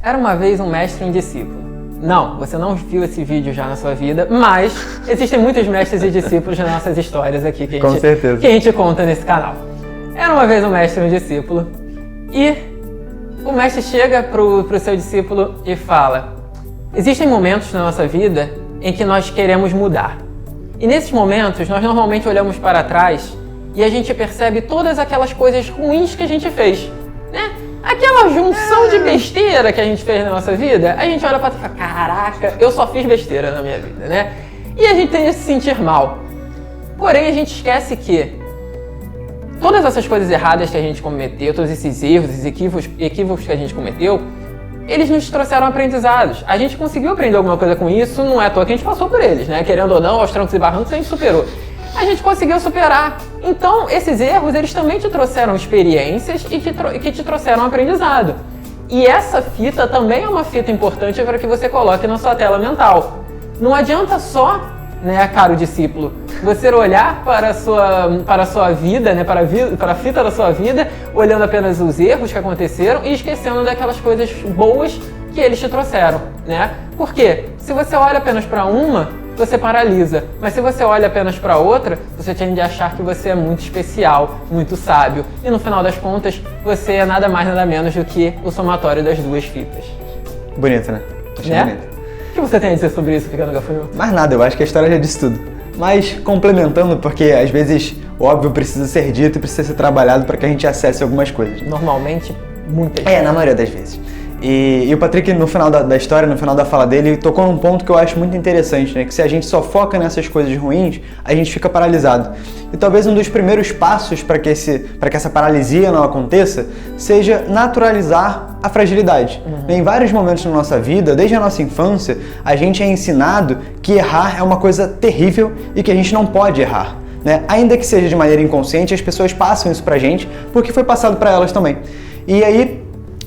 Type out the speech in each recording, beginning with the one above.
Era uma vez um mestre e um discípulo. Não, você não viu esse vídeo já na sua vida, mas existem muitos mestres e discípulos nas nossas histórias aqui que a gente conta nesse canal. Era uma vez um mestre e um discípulo, e o mestre chega pro seu discípulo e fala: existem momentos na nossa vida em que nós queremos mudar. E nesses momentos, nós normalmente olhamos para trás e a gente percebe todas aquelas coisas ruins que a gente fez, né? Aquela junção de besteira que a gente fez na nossa vida, a gente olha para trás e fala: caraca, eu só fiz besteira na minha vida, né? E a gente tende a se sentir mal. Porém, a gente esquece que todas essas coisas erradas que a gente cometeu, todos esses erros, esses equívocos que a gente cometeu, eles nos trouxeram aprendizados. A gente conseguiu aprender alguma coisa com isso, não é à toa que a gente passou por eles, né? Querendo ou não, aos trancos e barrancos a gente superou. A gente conseguiu superar. Então, esses erros, eles também te trouxeram experiências e que te trouxeram aprendizado. E essa fita também é uma fita importante para que você coloque na sua tela mental. Não adianta só, né, caro discípulo, você olhar para a sua vida, né, para a fita da sua vida, olhando apenas os erros que aconteceram e esquecendo daquelas coisas boas que eles te trouxeram, né? Por quê? Se você olha apenas para uma, você paralisa. Mas se você olha apenas para outra, você tende a achar que você é muito especial, muito sábio. E no final das contas, você é nada mais, nada menos do que o somatório das duas fitas. Bonito, né? Achei bonito. O que você tem a dizer sobre isso, Ricardo Gafanhoto? Mais nada, eu acho que a história já disse tudo. Mas complementando, porque às vezes o óbvio precisa ser dito e precisa ser trabalhado para que a gente acesse algumas coisas. Normalmente, muitas vezes. Na maioria das vezes. E o Patrick, no final da história, no final da fala dele, tocou num ponto que eu acho muito interessante, né? Que se a gente só foca nessas coisas ruins, a gente fica paralisado. E talvez um dos primeiros passos para que essa paralisia não aconteça seja naturalizar a fragilidade. Em vários momentos na nossa vida, desde a nossa infância, a gente é ensinado que errar é uma coisa terrível e que a gente não pode errar, né? Ainda que seja de maneira inconsciente, as pessoas passam isso pra gente porque foi passado para elas também. E aí,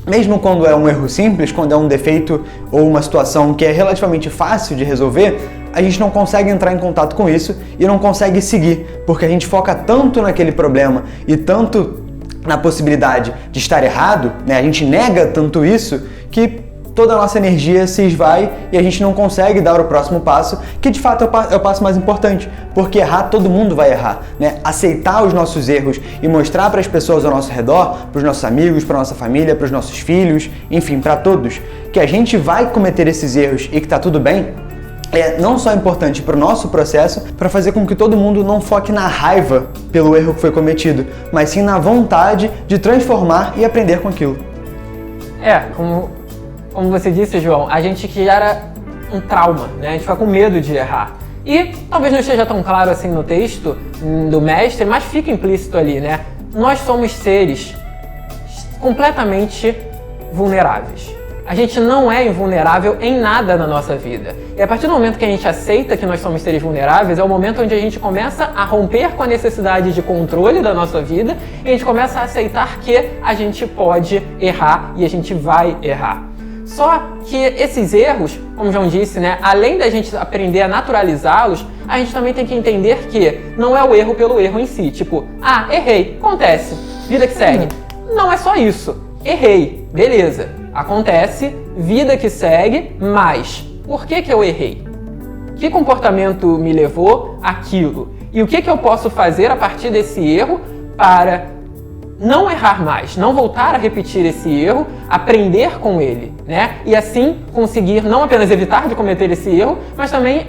mesmo quando é um erro simples, quando é um defeito ou uma situação que é relativamente fácil de resolver, a gente não consegue entrar em contato com isso e não consegue seguir, porque a gente foca tanto naquele problema e tanto na possibilidade de estar errado, né? A gente nega tanto isso que toda a nossa energia se esvai e a gente não consegue dar o próximo passo, que de fato é o passo mais importante, porque errar todo mundo vai errar, né? Aceitar os nossos erros e mostrar para as pessoas ao nosso redor, para os nossos amigos, para a nossa família, para os nossos filhos, enfim, para todos, que a gente vai cometer esses erros e que tá tudo bem, é não só importante para o nosso processo, para fazer com que todo mundo não foque na raiva pelo erro que foi cometido, mas sim na vontade de transformar e aprender com aquilo. Como você disse, João, a gente gera um trauma, né? A gente fica com medo de errar. E talvez não esteja tão claro assim no texto do mestre, mas fica implícito ali, né? Nós somos seres completamente vulneráveis. A gente não é invulnerável em nada na nossa vida. E a partir do momento que a gente aceita que nós somos seres vulneráveis, é o momento onde a gente começa a romper com a necessidade de controle da nossa vida e a gente começa a aceitar que a gente pode errar e a gente vai errar. Só que esses erros, como o João disse, né, além da gente aprender a naturalizá-los, a gente também tem que entender que não é o erro pelo erro em si. Tipo, errei, acontece, vida que segue. Não é só isso. Errei, beleza, acontece, vida que segue, mas por que eu errei? Que comportamento me levou àquilo? E o que eu posso fazer a partir desse erro para não errar mais, não voltar a repetir esse erro, aprender com ele, né? E assim conseguir não apenas evitar de cometer esse erro, mas também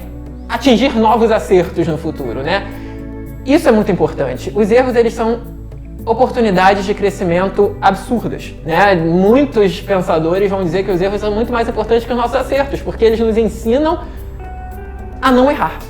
atingir novos acertos no futuro, né? Isso é muito importante. Os erros, eles são oportunidades de crescimento absurdas, né? Muitos pensadores vão dizer que os erros são muito mais importantes que os nossos acertos, porque eles nos ensinam a não errar.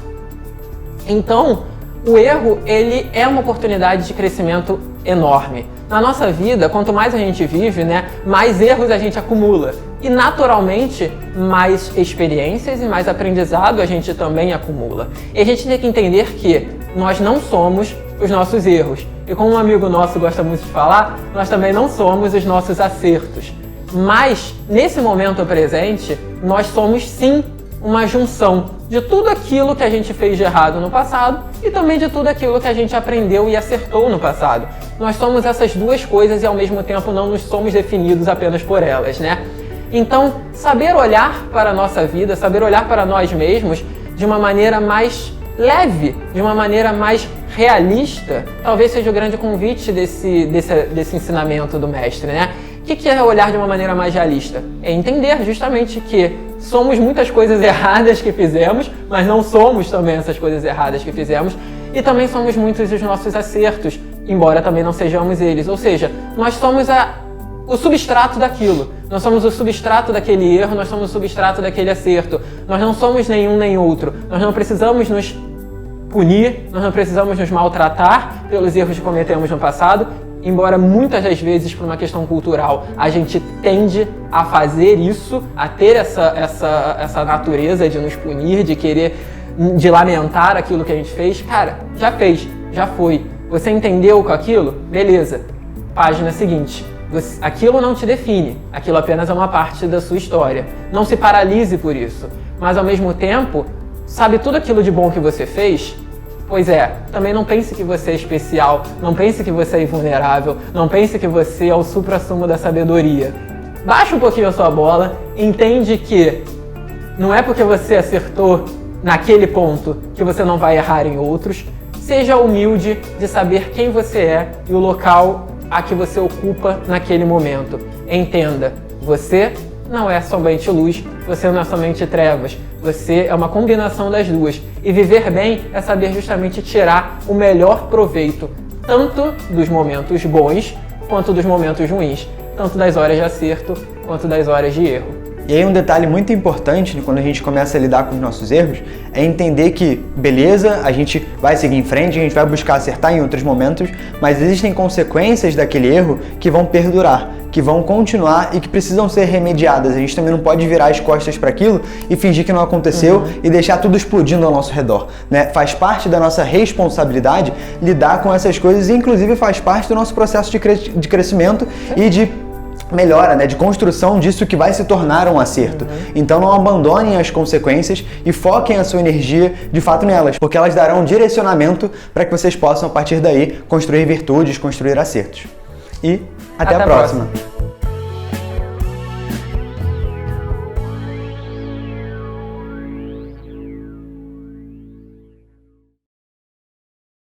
Então, o erro, ele é uma oportunidade de crescimento enorme. Na nossa vida, quanto mais a gente vive, né, mais erros a gente acumula. E, naturalmente, mais experiências e mais aprendizado a gente também acumula. E a gente tem que entender que nós não somos os nossos erros. E como um amigo nosso gosta muito de falar, nós também não somos os nossos acertos. Mas, nesse momento presente, nós somos sim uma junção de tudo aquilo que a gente fez de errado no passado e também de tudo aquilo que a gente aprendeu e acertou no passado. Nós somos essas duas coisas e ao mesmo tempo não nos somos definidos apenas por elas, né? Então, saber olhar para a nossa vida, saber olhar para nós mesmos de uma maneira mais leve, de uma maneira mais realista, talvez seja o grande convite desse ensinamento do mestre, né? O que é olhar de uma maneira mais realista? É entender justamente que somos muitas coisas erradas que fizemos, mas não somos também essas coisas erradas que fizemos, e também somos muitos os nossos acertos, embora também não sejamos eles. Ou seja, nós somos o substrato daquilo. Nós somos o substrato daquele erro, nós somos o substrato daquele acerto. Nós não somos nenhum nem outro. Nós não precisamos nos punir, nós não precisamos nos maltratar pelos erros que cometemos no passado, embora muitas das vezes, por uma questão cultural, a gente tende a fazer isso, a ter essa natureza de nos punir, de lamentar aquilo que a gente fez. Cara, já fez, já foi. Você entendeu com aquilo? Beleza. Página seguinte. Aquilo não te define, aquilo apenas é uma parte da sua história. Não se paralise por isso, mas ao mesmo tempo, sabe tudo aquilo de bom que você fez? Pois é, também não pense que você é especial, não pense que você é invulnerável, não pense que você é o suprassumo da sabedoria. Baixa um pouquinho a sua bola, entende que não é porque você acertou naquele ponto que você não vai errar em outros. Seja humilde de saber quem você é e o local a que você ocupa naquele momento. Entenda, você não é somente luz, você não é somente trevas, você é uma combinação das duas. E viver bem é saber justamente tirar o melhor proveito, tanto dos momentos bons quanto dos momentos ruins, tanto das horas de acerto quanto das horas de erro. E aí um detalhe muito importante quando a gente começa a lidar com os nossos erros é entender que, beleza, a gente vai seguir em frente, a gente vai buscar acertar em outros momentos, mas existem consequências daquele erro que vão perdurar, que vão continuar e que precisam ser remediadas. A gente também não pode virar as costas para aquilo e fingir que não aconteceu e deixar tudo explodindo ao nosso redor, né? Faz parte da nossa responsabilidade lidar com essas coisas e inclusive faz parte do nosso processo de crescimento e de melhora, né, de construção disso que vai se tornar um acerto. Então não abandonem as consequências e foquem a sua energia de fato nelas, porque elas darão um direcionamento para que vocês possam a partir daí construir virtudes, construir acertos. E até a próxima.